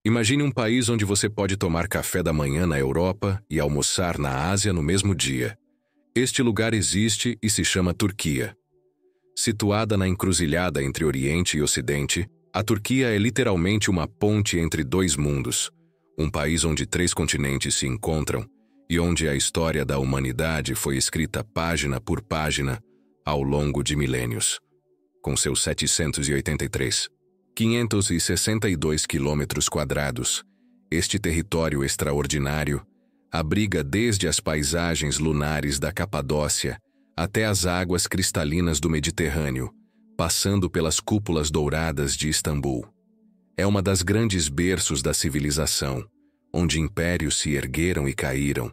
Imagine um país onde você pode tomar café da manhã na Europa e almoçar na Ásia no mesmo dia. Este lugar existe e se chama Turquia. Situada na encruzilhada entre Oriente e Ocidente, a Turquia é literalmente uma ponte entre dois mundos, um país onde 3 continentes se encontram e onde a história da humanidade foi escrita página por página ao longo de milênios. Com seus 562 quilômetros quadrados, este território extraordinário abriga desde as paisagens lunares da Capadócia até as águas cristalinas do Mediterrâneo, passando pelas cúpulas douradas de Istambul. É uma das grandes berços da civilização, onde impérios se ergueram e caíram,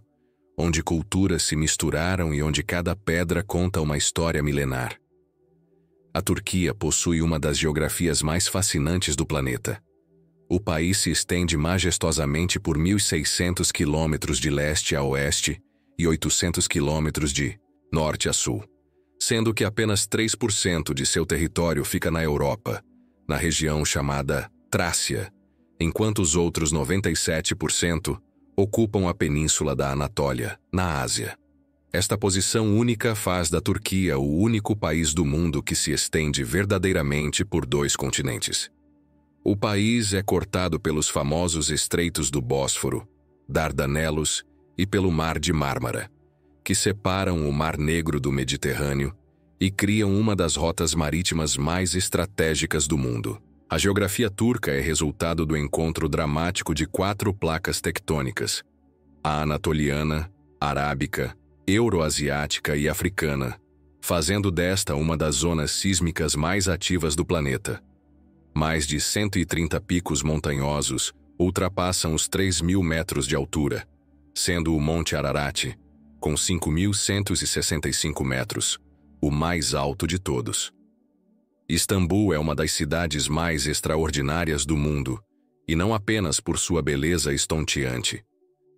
onde culturas se misturaram e onde cada pedra conta uma história milenar. A Turquia possui uma das geografias mais fascinantes do planeta. O país se estende majestosamente por 1.600 quilômetros de leste a oeste e 800 quilômetros de norte a sul, sendo que apenas 3% de seu território fica na Europa, na região chamada Trácia, enquanto os outros 97% ocupam a península da Anatólia, na Ásia. Esta posição única faz da Turquia o único país do mundo que se estende verdadeiramente por 2 continentes. O país é cortado pelos famosos estreitos do Bósforo, Dardanelos e pelo Mar de Mármara, que separam o Mar Negro do Mediterrâneo e criam uma das rotas marítimas mais estratégicas do mundo. A geografia turca é resultado do encontro dramático de 4 placas tectônicas: a anatoliana, arábica, euroasiática e africana, fazendo desta uma das zonas sísmicas mais ativas do planeta. Mais de 130 picos montanhosos ultrapassam os 3.000 metros de altura, sendo o Monte Ararat, com 5.165 metros, o mais alto de todos. Istambul é uma das cidades mais extraordinárias do mundo, e não apenas por sua beleza estonteante.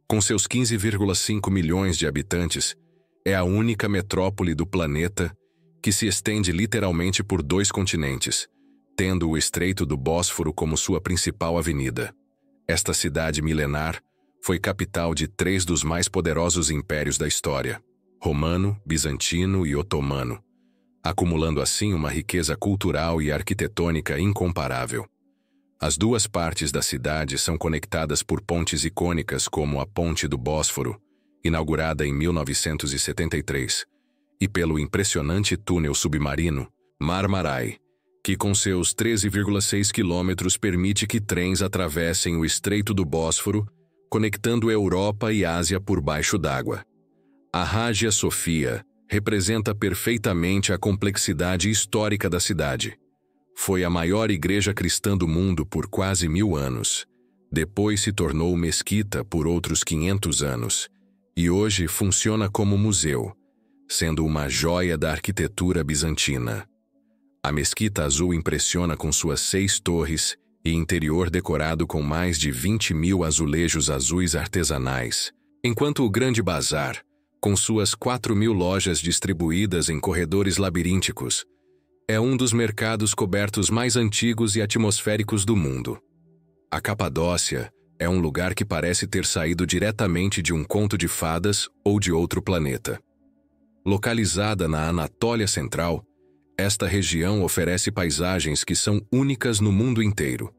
Com seus 15,5 milhões de habitantes, é a única metrópole do planeta que se estende literalmente por 2 continentes, tendo o Estreito do Bósforo como sua principal avenida. Esta cidade milenar foi capital de 3 dos mais poderosos impérios da história: romano, bizantino e otomano, acumulando assim uma riqueza cultural e arquitetônica incomparável. As 2 partes da cidade são conectadas por pontes icônicas como a Ponte do Bósforo, inaugurada em 1973, e pelo impressionante túnel submarino Marmaray, que com seus 13,6 quilômetros permite que trens atravessem o Estreito do Bósforo, conectando Europa e Ásia por baixo d'água. A Hagia Sophia representa perfeitamente a complexidade histórica da cidade. Foi a maior igreja cristã do mundo por quase 1000 anos. Depois se tornou mesquita por outros 500 anos. E hoje funciona como museu, sendo uma joia da arquitetura bizantina. A Mesquita Azul impressiona com suas 6 torres e interior decorado com mais de 20.000 azulejos azuis artesanais, enquanto o Grande Bazar, com suas 4.000 lojas distribuídas em corredores labirínticos, é um dos mercados cobertos mais antigos e atmosféricos do mundo. A Capadócia é um lugar que parece ter saído diretamente de um conto de fadas ou de outro planeta. Localizada na Anatólia Central, esta região oferece paisagens que são únicas no mundo inteiro.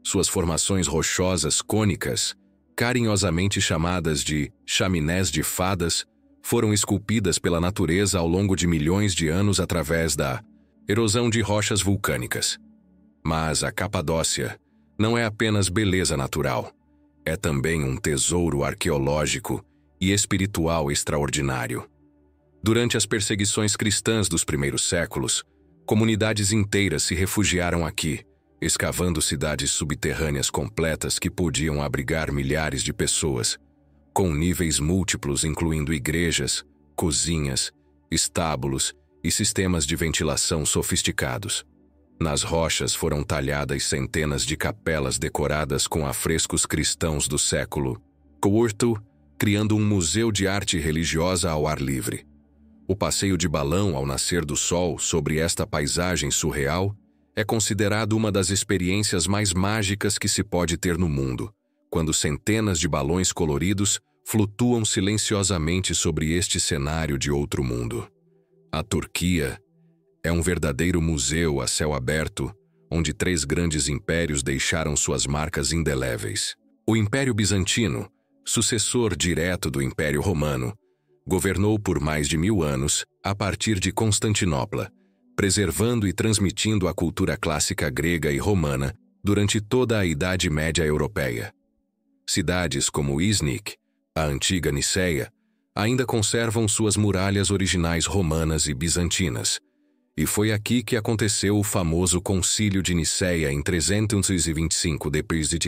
Suas formações rochosas cônicas, carinhosamente chamadas de chaminés de fadas, foram esculpidas pela natureza ao longo de milhões de anos através da erosão de rochas vulcânicas. Mas a Capadócia não é apenas beleza natural, é também um tesouro arqueológico e espiritual extraordinário. Durante as perseguições cristãs dos primeiros séculos, comunidades inteiras se refugiaram aqui, escavando cidades subterrâneas completas que podiam abrigar milhares de pessoas, com níveis múltiplos incluindo igrejas, cozinhas, estábulos e sistemas de ventilação sofisticados. Nas rochas foram talhadas centenas de capelas decoradas com afrescos cristãos do século IV, criando um museu de arte religiosa ao ar livre. O passeio de balão ao nascer do sol sobre esta paisagem surreal é considerado uma das experiências mais mágicas que se pode ter no mundo, quando centenas de balões coloridos flutuam silenciosamente sobre este cenário de outro mundo. A Turquia é um verdadeiro museu a céu aberto, onde 3 grandes impérios deixaram suas marcas indeléveis. O Império Bizantino, sucessor direto do Império Romano, governou por mais de 1000 anos a partir de Constantinopla, preservando e transmitindo a cultura clássica grega e romana durante toda a Idade Média europeia. Cidades como Iznik, a antiga Niceia, ainda conservam suas muralhas originais romanas e bizantinas, e foi aqui que aconteceu o famoso Concílio de Niceia em 325 d.C.,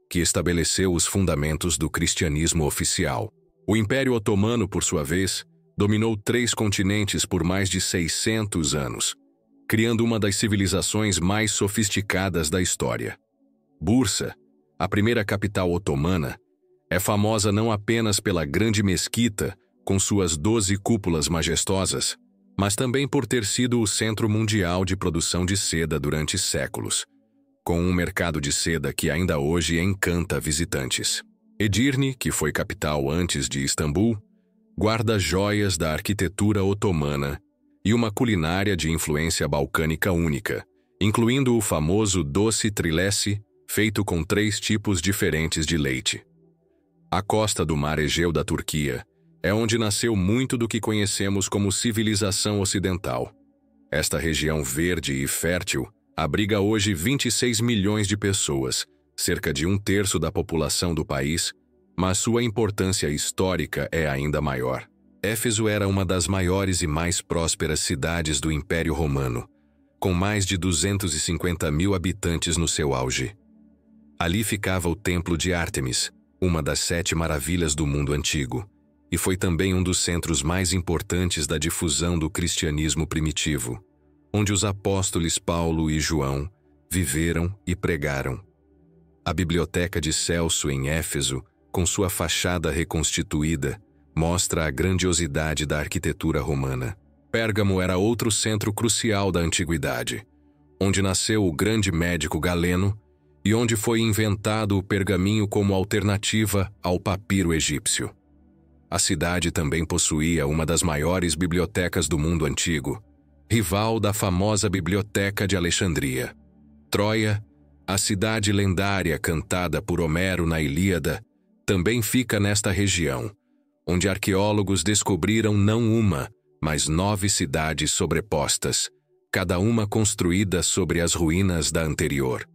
que estabeleceu os fundamentos do cristianismo oficial. O Império Otomano, por sua vez, dominou 3 continentes por mais de 600 anos, criando uma das civilizações mais sofisticadas da história. Bursa, a primeira capital otomana, é famosa não apenas pela grande mesquita, com suas 12 cúpulas majestosas, mas também por ter sido o centro mundial de produção de seda durante séculos, com um mercado de seda que ainda hoje encanta visitantes. Edirne, que foi capital antes de Istambul, guarda joias da arquitetura otomana e uma culinária de influência balcânica única, incluindo o famoso doce trilesi, feito com 3 tipos diferentes de leite. A costa do Mar Egeu da Turquia é onde nasceu muito do que conhecemos como civilização ocidental. Esta região verde e fértil abriga hoje 26 milhões de pessoas, cerca de 1/3 da população do país, mas sua importância histórica é ainda maior. Éfeso era uma das maiores e mais prósperas cidades do Império Romano, com mais de 250 mil habitantes no seu auge. Ali ficava o Templo de Ártemis, uma das 7 maravilhas do mundo antigo, e foi também um dos centros mais importantes da difusão do cristianismo primitivo, onde os apóstolos Paulo e João viveram e pregaram. A Biblioteca de Celso, em Éfeso, com sua fachada reconstituída, mostra a grandiosidade da arquitetura romana. Pérgamo era outro centro crucial da antiguidade, onde nasceu o grande médico Galeno e onde foi inventado o pergaminho como alternativa ao papiro egípcio. A cidade também possuía uma das maiores bibliotecas do mundo antigo, rival da famosa Biblioteca de Alexandria. Troia, a cidade lendária cantada por Homero na Ilíada, também fica nesta região, onde arqueólogos descobriram não uma, mas 9 cidades sobrepostas, cada uma construída sobre as ruínas da anterior.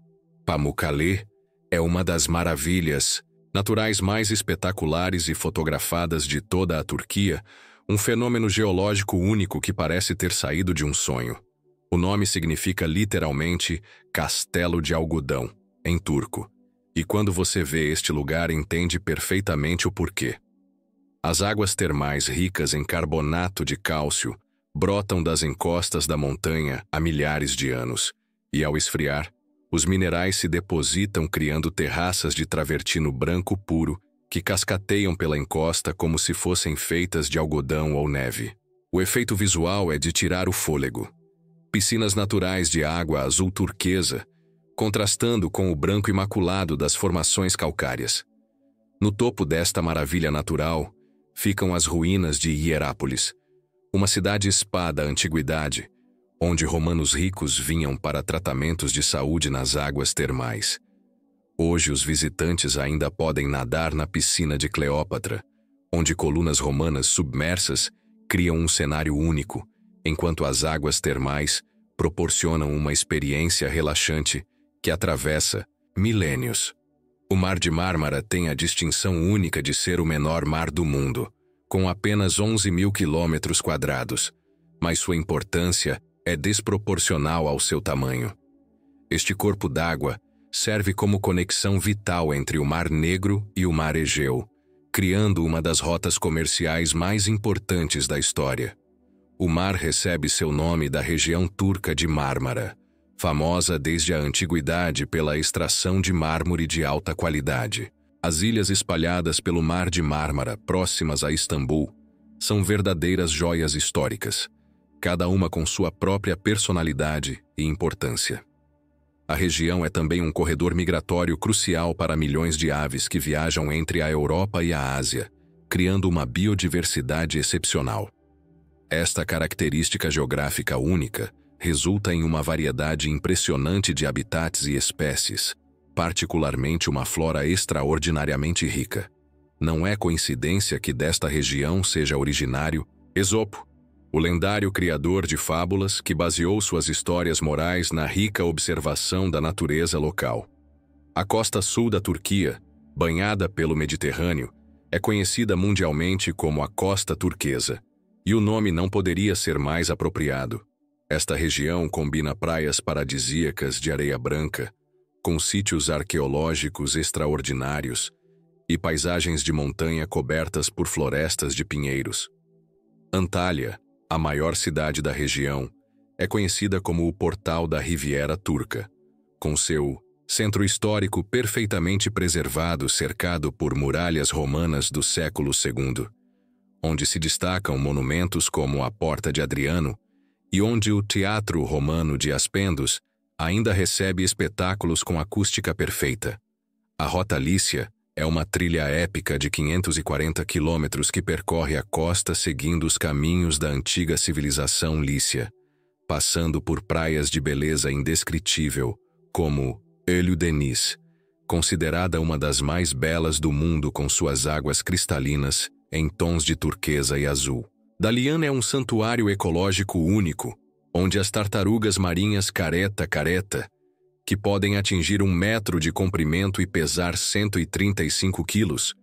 Pamukkale é uma das maravilhas naturais mais espetaculares e fotografadas de toda a Turquia, um fenômeno geológico único que parece ter saído de um sonho. O nome significa literalmente Castelo de Algodão, em turco, e quando você vê este lugar entende perfeitamente o porquê. As águas termais ricas em carbonato de cálcio brotam das encostas da montanha há milhares de anos, e ao esfriar, os minerais se depositam criando terraças de travertino branco puro que cascateiam pela encosta como se fossem feitas de algodão ou neve. O efeito visual é de tirar o fôlego. Piscinas naturais de água azul turquesa, contrastando com o branco imaculado das formações calcárias. No topo desta maravilha natural ficam as ruínas de Hierápolis, uma cidade-spa da antiguidade, onde romanos ricos vinham para tratamentos de saúde nas águas termais. Hoje os visitantes ainda podem nadar na piscina de Cleópatra, onde colunas romanas submersas criam um cenário único, enquanto as águas termais proporcionam uma experiência relaxante que atravessa milênios. O Mar de Mármara tem a distinção única de ser o menor mar do mundo, com apenas 11 mil quilômetros quadrados, mas sua importância é desproporcional ao seu tamanho. Este corpo d'água serve como conexão vital entre o Mar Negro e o Mar Egeu, criando uma das rotas comerciais mais importantes da história. O mar recebe seu nome da região turca de Mármara, famosa desde a antiguidade pela extração de mármore de alta qualidade. As ilhas espalhadas pelo Mar de Mármara, próximas a Istambul, são verdadeiras joias históricas. cada uma com sua própria personalidade e importância. A região é também um corredor migratório crucial para milhões de aves que viajam entre a Europa e a Ásia, criando uma biodiversidade excepcional. Esta característica geográfica única resulta em uma variedade impressionante de habitats e espécies, particularmente uma flora extraordinariamente rica. Não é coincidência que desta região seja originário Esopo, o lendário criador de fábulas que baseou suas histórias morais na rica observação da natureza local. A costa sul da Turquia, banhada pelo Mediterrâneo, é conhecida mundialmente como a Costa Turquesa, e o nome não poderia ser mais apropriado. Esta região combina praias paradisíacas de areia branca, com sítios arqueológicos extraordinários e paisagens de montanha cobertas por florestas de pinheiros. Antalya, a maior cidade da região, é conhecida como o Portal da Riviera Turca, com seu centro histórico perfeitamente preservado cercado por muralhas romanas do século II, onde se destacam monumentos como a Porta de Adriano e onde o Teatro Romano de Aspendos ainda recebe espetáculos com acústica perfeita. A Rota Lícia é uma trilha épica de 540 quilômetros que percorre a costa seguindo os caminhos da antiga civilização lícia, passando por praias de beleza indescritível, como Elio-Denis, considerada uma das mais belas do mundo com suas águas cristalinas em tons de turquesa e azul. Dalian é um santuário ecológico único, onde as tartarugas marinhas careta, que podem atingir 1 metro de comprimento e pesar 135 quilos,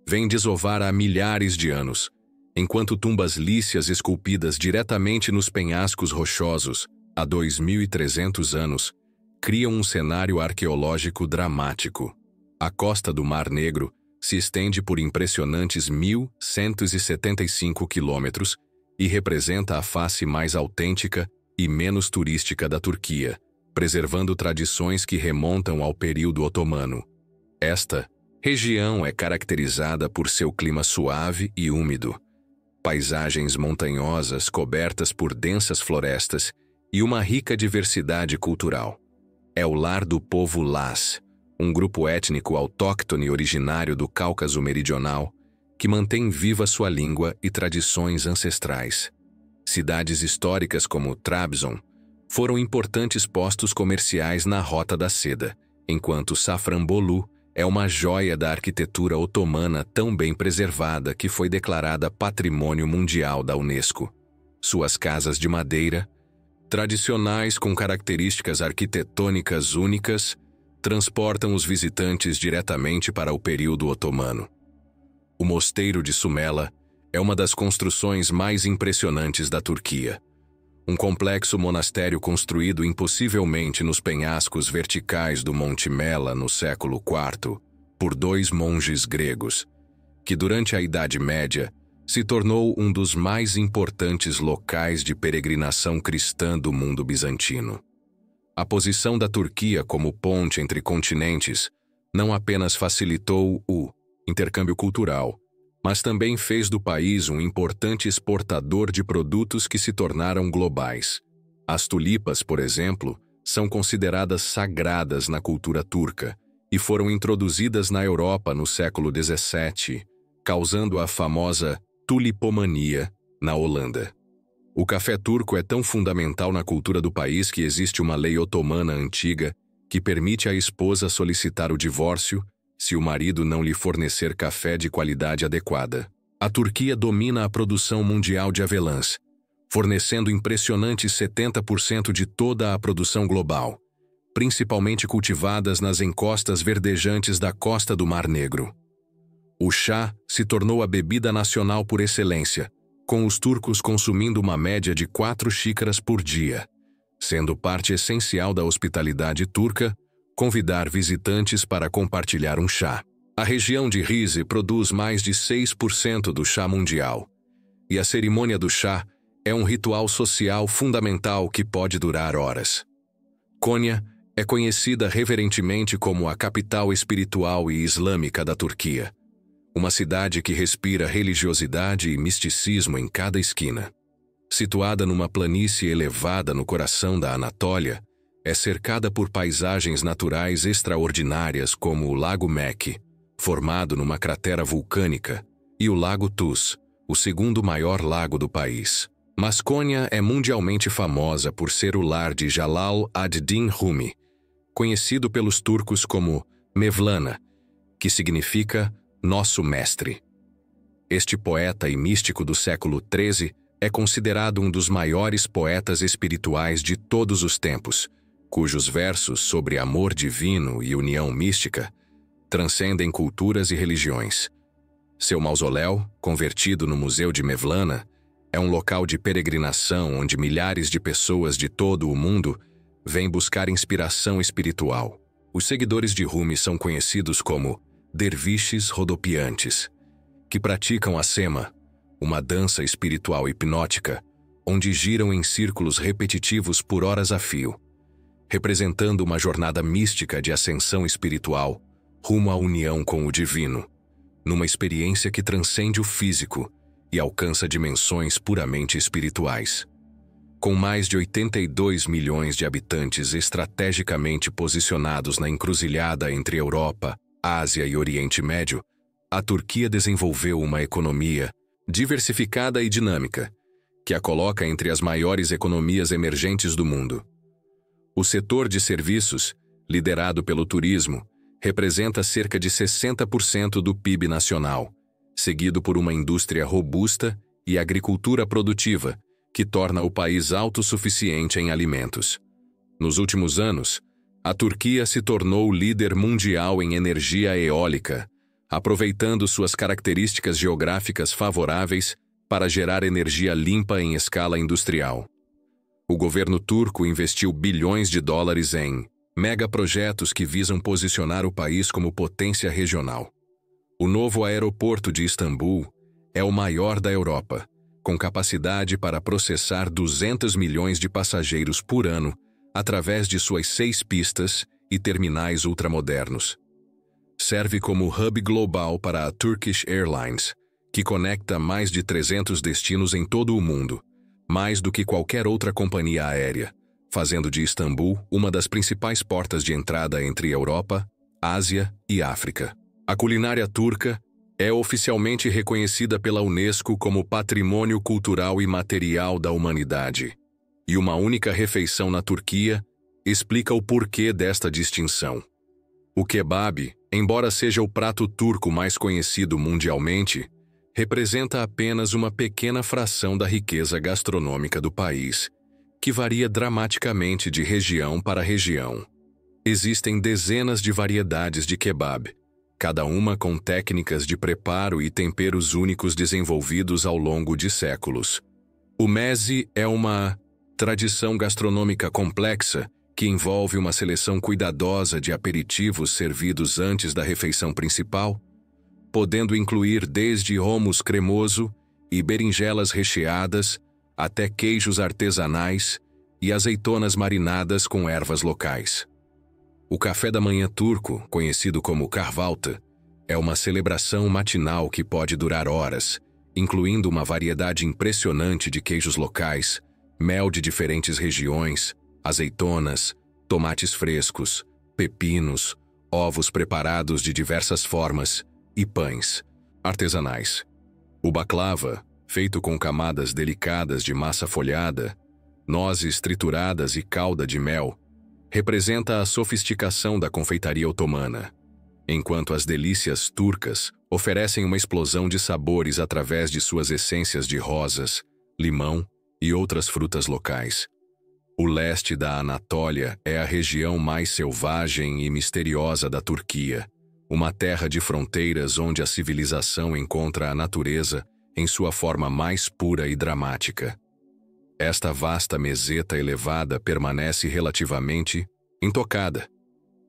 vêm desovar há milhares de anos, enquanto tumbas lícias esculpidas diretamente nos penhascos rochosos, há 2.300 anos, criam um cenário arqueológico dramático. A costa do Mar Negro se estende por impressionantes 1.175 quilômetros e representa a face mais autêntica e menos turística da Turquia, preservando tradições que remontam ao período otomano. Esta região é caracterizada por seu clima suave e úmido, paisagens montanhosas cobertas por densas florestas e uma rica diversidade cultural. É o lar do povo Laz, um grupo étnico autóctone originário do Cáucaso Meridional que mantém viva sua língua e tradições ancestrais. Cidades históricas como Trabzon foram importantes postos comerciais na Rota da Seda, enquanto Safranbolu é uma joia da arquitetura otomana tão bem preservada que foi declarada Patrimônio Mundial da Unesco. Suas casas de madeira, tradicionais com características arquitetônicas únicas, transportam os visitantes diretamente para o período otomano. O Mosteiro de Sumela é uma das construções mais impressionantes da Turquia. Um complexo monastério construído impossivelmente nos penhascos verticais do Monte Mela no século IV, por 2 monges gregos, que durante a Idade Média se tornou um dos mais importantes locais de peregrinação cristã do mundo bizantino. A posição da Turquia como ponte entre continentes não apenas facilitou o intercâmbio cultural, mas também fez do país um importante exportador de produtos que se tornaram globais. As tulipas, por exemplo, são consideradas sagradas na cultura turca e foram introduzidas na Europa no século XVII, causando a famosa tulipomania na Holanda. O café turco é tão fundamental na cultura do país que existe uma lei otomana antiga que permite à esposa solicitar o divórcio se o marido não lhe fornecer café de qualidade adequada. A Turquia domina a produção mundial de avelãs, fornecendo impressionantes 70% de toda a produção global, principalmente cultivadas nas encostas verdejantes da costa do Mar Negro. O chá se tornou a bebida nacional por excelência, com os turcos consumindo uma média de 4 xícaras por dia, sendo parte essencial da hospitalidade turca convidar visitantes para compartilhar um chá. A região de Rize produz mais de 6% do chá mundial, e a cerimônia do chá é um ritual social fundamental que pode durar horas. Konya é conhecida reverentemente como a capital espiritual e islâmica da Turquia, uma cidade que respira religiosidade e misticismo em cada esquina. Situada numa planície elevada no coração da Anatólia, é cercada por paisagens naturais extraordinárias como o Lago Meque, formado numa cratera vulcânica, e o Lago Tuz, o segundo maior lago do país. Mas Konya é mundialmente famosa por ser o lar de Jalal ad-Din Rumi, conhecido pelos turcos como Mevlana, que significa nosso mestre. Este poeta e místico do século XIII é considerado um dos maiores poetas espirituais de todos os tempos, cujos versos sobre amor divino e união mística transcendem culturas e religiões. Seu mausoléu, convertido no Museu de Mevlana, é um local de peregrinação onde milhares de pessoas de todo o mundo vêm buscar inspiração espiritual. Os seguidores de Rumi são conhecidos como derviches rodopiantes, que praticam a sema, uma dança espiritual hipnótica, onde giram em círculos repetitivos por horas a fio, representando uma jornada mística de ascensão espiritual rumo à união com o divino, numa experiência que transcende o físico e alcança dimensões puramente espirituais. Com mais de 82 milhões de habitantes estrategicamente posicionados na encruzilhada entre Europa, Ásia e Oriente Médio, a Turquia desenvolveu uma economia diversificada e dinâmica, que a coloca entre as maiores economias emergentes do mundo. O setor de serviços, liderado pelo turismo, representa cerca de 60% do PIB nacional, seguido por uma indústria robusta e agricultura produtiva, que torna o país autossuficiente em alimentos. Nos últimos anos, a Turquia se tornou líder mundial em energia eólica, aproveitando suas características geográficas favoráveis para gerar energia limpa em escala industrial. O governo turco investiu bilhões de dólares em megaprojetos que visam posicionar o país como potência regional. O novo aeroporto de Istambul é o maior da Europa, com capacidade para processar 200 milhões de passageiros por ano através de suas 6 pistas e terminais ultramodernos. Serve como hub global para a Turkish Airlines, que conecta mais de 300 destinos em todo o mundo, mais do que qualquer outra companhia aérea, fazendo de Istambul uma das principais portas de entrada entre Europa, Ásia e África. A culinária turca é oficialmente reconhecida pela Unesco como Patrimônio Cultural e Material da Humanidade, e uma única refeição na Turquia explica o porquê desta distinção. O kebab, embora seja o prato turco mais conhecido mundialmente, representa apenas uma pequena fração da riqueza gastronômica do país, que varia dramaticamente de região para região. Existem dezenas de variedades de kebab, cada uma com técnicas de preparo e temperos únicos desenvolvidos ao longo de séculos. O meze é uma tradição gastronômica complexa que envolve uma seleção cuidadosa de aperitivos servidos antes da refeição principal, podendo incluir desde hummus cremoso e berinjelas recheadas até queijos artesanais e azeitonas marinadas com ervas locais. O café da manhã turco, conhecido como kahvaltı, é uma celebração matinal que pode durar horas, incluindo uma variedade impressionante de queijos locais, mel de diferentes regiões, azeitonas, tomates frescos, pepinos, ovos preparados de diversas formas e pães artesanais. O baklava, feito com camadas delicadas de massa folhada, nozes trituradas e calda de mel, representa a sofisticação da confeitaria otomana, enquanto as delícias turcas oferecem uma explosão de sabores através de suas essências de rosas, limão e outras frutas locais. O leste da Anatólia é a região mais selvagem e misteriosa da Turquia, uma terra de fronteiras onde a civilização encontra a natureza em sua forma mais pura e dramática. Esta vasta meseta elevada permanece relativamente intocada,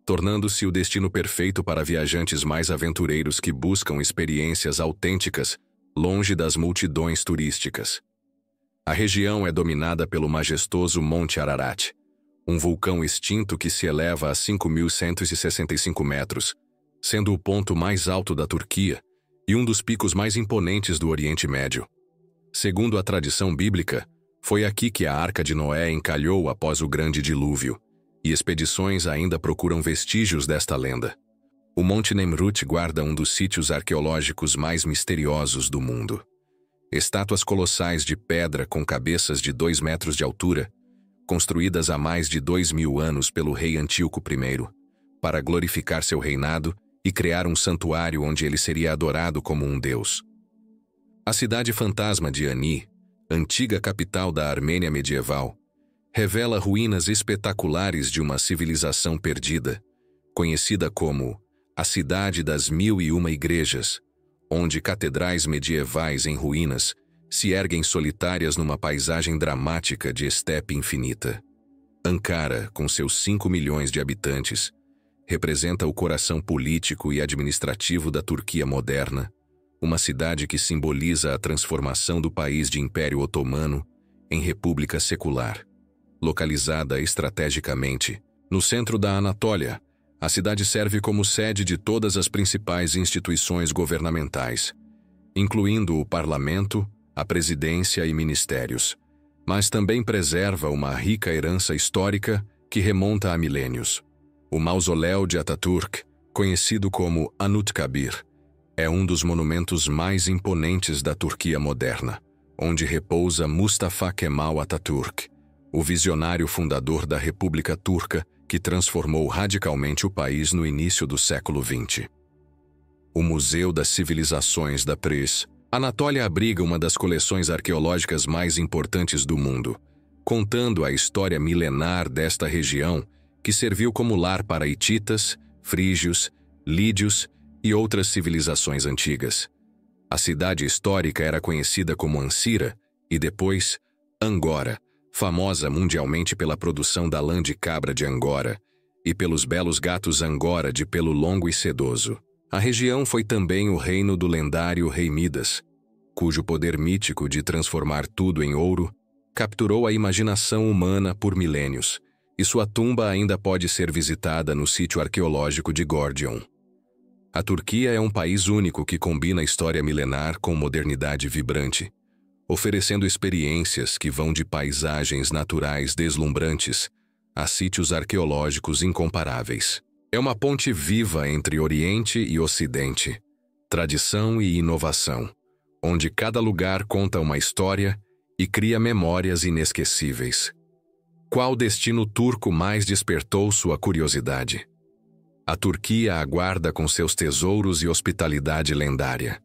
tornando-se o destino perfeito para viajantes mais aventureiros que buscam experiências autênticas longe das multidões turísticas. A região é dominada pelo majestoso Monte Ararat, um vulcão extinto que se eleva a 5.165 metros, sendo o ponto mais alto da Turquia e um dos picos mais imponentes do Oriente Médio. Segundo a tradição bíblica, Foi aqui que a Arca de Noé encalhou após o grande dilúvio, e expedições ainda procuram vestígios desta lenda. O Monte Nemrut guarda um dos sítios arqueológicos mais misteriosos do mundo. Estátuas colossais de pedra com cabeças de 2 metros de altura, construídas há mais de 2000 anos pelo rei Antíoco I, para glorificar seu reinado e criar um santuário onde ele seria adorado como um deus. A cidade fantasma de Ani, antiga capital da Armênia medieval, revela ruínas espetaculares de uma civilização perdida, conhecida como a Cidade das 1001 Igrejas, onde catedrais medievais em ruínas se erguem solitárias numa paisagem dramática de estepe infinita. Ankara, com seus 5 milhões de habitantes, representa o coração político e administrativo da Turquia moderna, uma cidade que simboliza a transformação do país de Império Otomano em república secular. Localizada estrategicamente no centro da Anatólia, a cidade serve como sede de todas as principais instituições governamentais, incluindo o parlamento, a presidência e ministérios, mas também preserva uma rica herança histórica que remonta a milênios. O mausoléu de Atatürk, conhecido como Anıtkabir, é um dos monumentos mais imponentes da Turquia moderna, onde repousa Mustafa Kemal Atatürk, o visionário fundador da República Turca que transformou radicalmente o país no início do século XX. O Museu das Civilizações da Pris, Anatólia abriga uma das coleções arqueológicas mais importantes do mundo, contando a história milenar desta região que serviu como lar para hititas, frígios, lídios e outras civilizações antigas. A cidade histórica era conhecida como Ancira e depois Angora, famosa mundialmente pela produção da lã de cabra de Angora e pelos belos gatos Angora de pelo longo e sedoso. A região foi também o reino do lendário rei Midas, cujo poder mítico de transformar tudo em ouro capturou a imaginação humana por milênios, e sua tumba ainda pode ser visitada no sítio arqueológico de Gordion. A Turquia é um país único que combina história milenar com modernidade vibrante, oferecendo experiências que vão de paisagens naturais deslumbrantes a sítios arqueológicos incomparáveis. É uma ponte viva entre Oriente e Ocidente, tradição e inovação, onde cada lugar conta uma história e cria memórias inesquecíveis. Qual destino turco mais despertou sua curiosidade? A Turquia aguarda com seus tesouros e hospitalidade lendária.